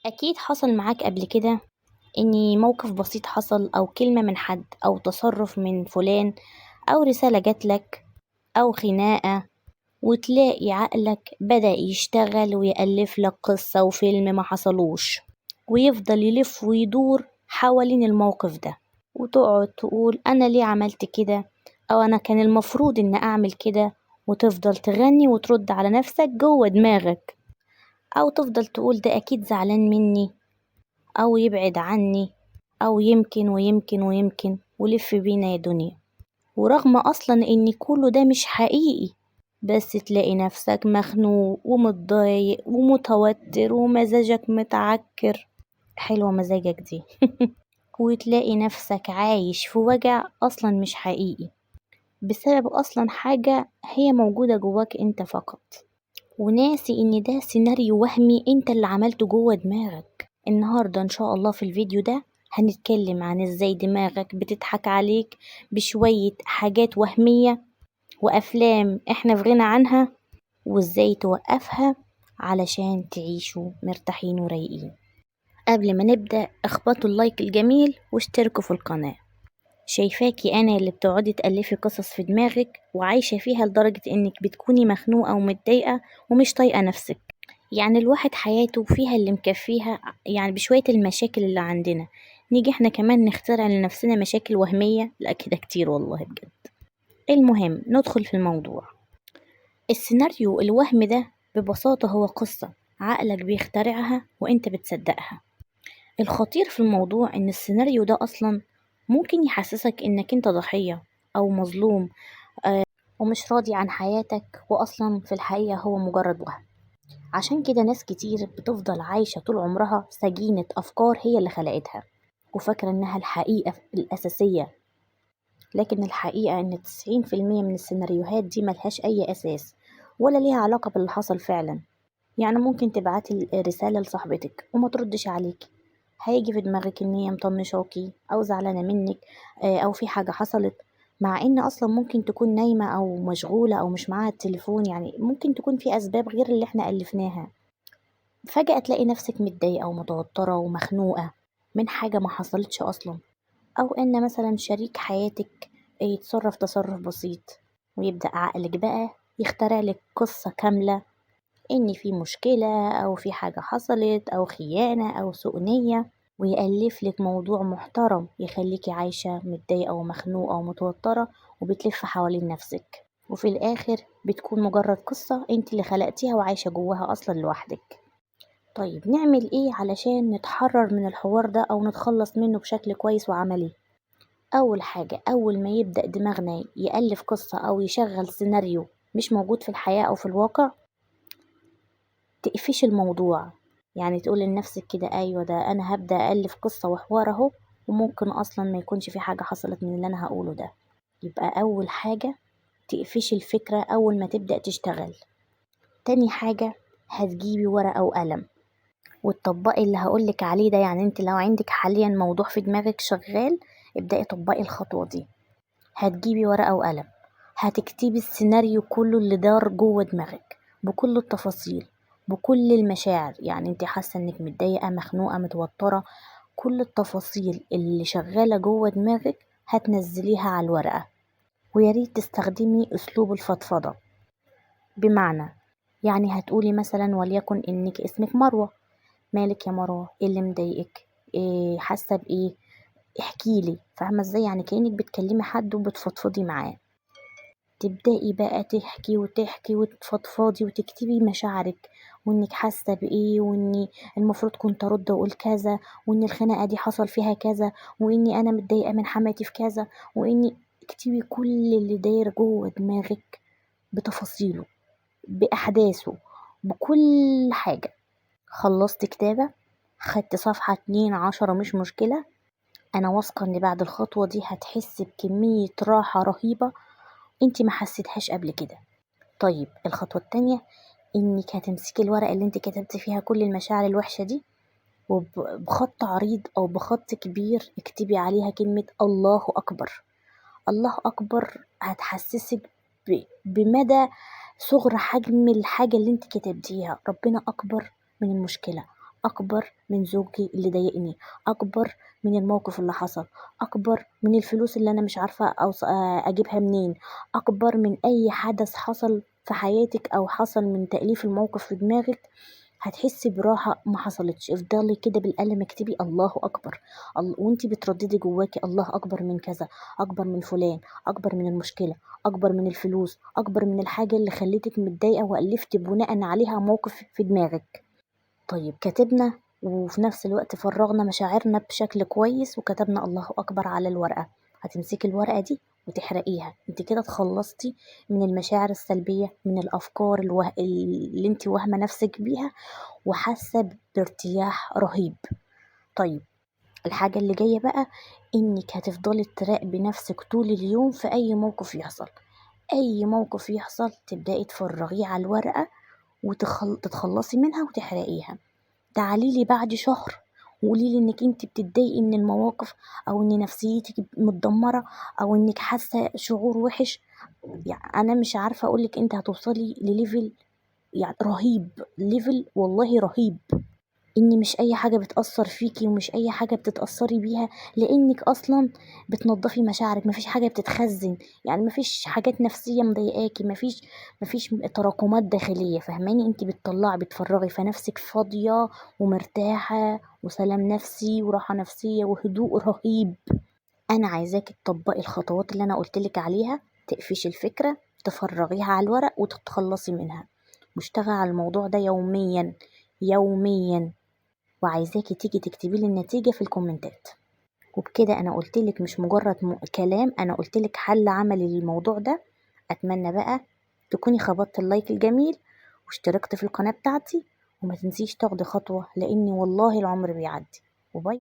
أكيد حصل معاك قبل كده إن موقف بسيط حصل أو كلمة من حد أو تصرف من فلان أو رسالة جاتلك أو خناقة، وتلاقي عقلك بدأ يشتغل ويألف لك قصة وفيلم ما حصلوش، ويفضل يلف ويدور حوالين الموقف ده، وتقعد تقول أنا ليه عملت كده، أو أنا كان المفروض إن أعمل كده، وتفضل تغني وترد على نفسك جوه دماغك، أو تفضل تقول ده أكيد زعلان مني أو يبعد عني أو يمكن ويمكن ويمكن ولف بينا يا دنيا. ورغم أصلا إن كله ده مش حقيقي، بس تلاقي نفسك مخنوق ومتضايق ومتوتر ومزاجك متعكر. حلوة مزاجك دي. وتلاقي نفسك عايش في وجع أصلا مش حقيقي، بسبب أصلا حاجة هي موجودة جواك انت فقط، وناسي ان ده سيناريو وهمي انت اللي عملته جوه دماغك. النهاردة ان شاء الله في الفيديو ده هنتكلم عن ازاي دماغك بتضحك عليك بشوية حاجات وهمية وافلام احنا في غنى عنها، وازاي توقفها علشان تعيشوا مرتاحين ورايقين. قبل ما نبدأ اخبطوا اللايك الجميل واشتركوا في القناة. شايفاكي انا اللي بتقعدي تألفي قصص في دماغك وعايشة فيها لدرجة انك بتكوني مخنوقة ومتضايقة ومش طايقة نفسك. يعني الواحد حياته فيها اللي مكفيها، يعني بشوية المشاكل اللي عندنا نيجي احنا كمان نخترع لنفسنا مشاكل وهمية؟ لا كده كتير والله بجد. المهم ندخل في الموضوع. السيناريو الوهم ده ببساطة هو قصة عقلك بيخترعها وانت بتصدقها. الخطير في الموضوع ان السيناريو ده اصلا ممكن يحسسك انك انت ضحية او مظلوم، ومش راضي عن حياتك، واصلا في الحقيقة هو مجرد وهم. عشان كده ناس كتير بتفضل عايشة طول عمرها سجينة افكار هي اللي خلقتها، وفاكرة انها الحقيقة الاساسية. لكن الحقيقة ان 90% من السيناريوهات دي ملهاش اي اساس ولا ليها علاقة باللي حصل فعلا. يعني ممكن تبعتي رسالة لصاحبتك وما تردش عليك، هيجي في دماغك ان هي مطنشاكي او زعلانة منك، او في حاجة حصلت، مع ان اصلا ممكن تكون نايمة او مشغولة او مش معاها التليفون. يعني ممكن تكون في اسباب غير اللي احنا الفناها. فجأة تلاقي نفسك متضايقة ومتوترة ومخنوقة من حاجة ما حصلتش اصلا، او ان مثلا شريك حياتك يتصرف تصرف بسيط، ويبدأ عقلك بقى يخترع لك قصة كاملة إن في مشكلة أو في حاجة حصلت أو خيانة أو سوء نية، ويألف لك موضوع محترم يخليكي عايشة متضايقة ومخنوقة ومتوترة وبتلف حوالين نفسك، وفي الآخر بتكون مجرد قصة انت اللي خلقتيها وعايشة جواها أصلا لوحدك. طيب نعمل ايه علشان نتحرر من الحوار ده أو نتخلص منه بشكل كويس وعملي؟ أول حاجة، أول ما يبدأ دماغنا يألف قصة أو يشغل سيناريو مش موجود في الحياة أو في الواقع، تقفش الموضوع. يعني تقول لنفسك كده ايوه ده انا هبدأ ألف قصة وحوار اهو، وممكن اصلا ما يكونش في حاجة حصلت من اللي انا هقوله ده. يبقى اول حاجة تقفش الفكرة اول ما تبدأ تشتغل. تاني حاجة هتجيبي ورقة وقلم وتطبقي اللي هقولك عليه ده. يعني انت لو عندك حاليا موضوع في دماغك شغال، ابدأي طبقي الخطوة دي. هتجيبي ورقة وقلم، هتكتبي السيناريو كله اللي دار جوه دماغك بكل التفاصيل بكل المشاعر. يعني انت حاسة انك متضايقة مخنوقة متوترة، كل التفاصيل اللي شغالة جوه دماغك هتنزليها على الورقة. وياريت تستخدمي اسلوب الفضفضة. بمعنى يعني هتقولي مثلا وليكن انك اسمك مروة، مالك يا مروة، ايه اللي مضايقك، ايه حاسة بايه، احكيلي. فاهمة ازاي؟ يعني كأنك بتكلمي حد وبتفضفضي معاه. تبدأي بقى تحكي وتحكي وتفضفضي وتكتبي مشاعرك، وانك حاسة بايه، واني المفروض كنت ارد واقول كذا، وان الخناقة دي حصل فيها كذا، واني انا متضايقة من حماتي في كذا، واني اكتبي كل اللي داير جوه دماغك بتفاصيله بأحداثه بكل حاجة. خلصت كتابة، خدت صفحة 2 10 مش مشكلة، انا واثقة ان بعد الخطوة دي هتحس بكمية راحة رهيبة انتي ما حسيتهاش قبل كده. طيب الخطوة التانية، انك هتمسكي الورقة اللي انت كتبتي فيها كل المشاعر الوحشة دي، وبخط عريض او بخط كبير اكتبي عليها كلمة الله اكبر. الله اكبر هتحسسك بمدى صغر حجم الحاجة اللي انت كتبتيها. ربنا اكبر من المشكلة، أكبر من زوجي اللي ضايقني، أكبر من الموقف اللي حصل، أكبر من الفلوس اللي أنا مش عارفة أجيبها منين، أكبر من أي حدث حصل في حياتك أو حصل من تأليف الموقف في دماغك. هتحسي براحة ما حصلتش. افضلي كده بالقلم اكتبي الله أكبر، وانتي بترددي جواكي الله أكبر من كذا، أكبر من فلان، أكبر من المشكلة، أكبر من الفلوس، أكبر من الحاجة اللي خلتك متضايقة وألفتي بناء عليها موقف في دماغك. طيب كتبنا وفي نفس الوقت فرغنا مشاعرنا بشكل كويس وكتبنا الله أكبر على الورقة. هتمسكي الورقة دي وتحرقيها. انت كده اتخلصتي من المشاعر السلبية، من الأفكار اللي انت واهمة نفسك بيها وحاسة بارتياح رهيب. طيب الحاجة اللي جاية بقى، انك هتفضلي تراقبي نفسك طول اليوم في اي موقف يحصل. اي موقف يحصل تبدأي تفرغيه على الورقة وتتخلصي منها وتحرقيها. تعاليلي بعد شهر وقوليلي انك انت بتتضايقي من المواقف، او ان نفسيتك متدمرة، او انك حاسة شعور وحش. يعني انا مش عارفة اقولك انت هتوصلي لليفل يعني رهيب، ليفل والله رهيب. ان مش اي حاجة بتأثر فيكي ومش اي حاجة بتتأثري بيها، لانك اصلا بتنضفي مشاعرك. مفيش حاجة بتتخزن، يعني مفيش حاجات نفسية مضايقاكي، مفيش تراكمات داخلية، فهماني؟ انت بتطلعي بتفرغي فنفسك فاضية ومرتاحة وسلام نفسي وراحة نفسية وهدوء رهيب. انا عايزاكي تطبقي الخطوات اللي انا قلتلك عليها، تقفشي الفكرة، تفرغيها على الورق وتتخلصي منها. مشتغل على الموضوع ده يوميا يوميا، وعايزاكي تيجي تكتبي لي النتيجة في الكومنتات. وبكده انا قلتلك مش مجرد كلام، انا قلتلك حل عملي للموضوع ده. اتمنى بقى تكوني خبطت اللايك الجميل واشتركت في القناة بتاعتي، وما تنسيش تاخدي خطوة، لاني والله العمر بيعدي. وباي.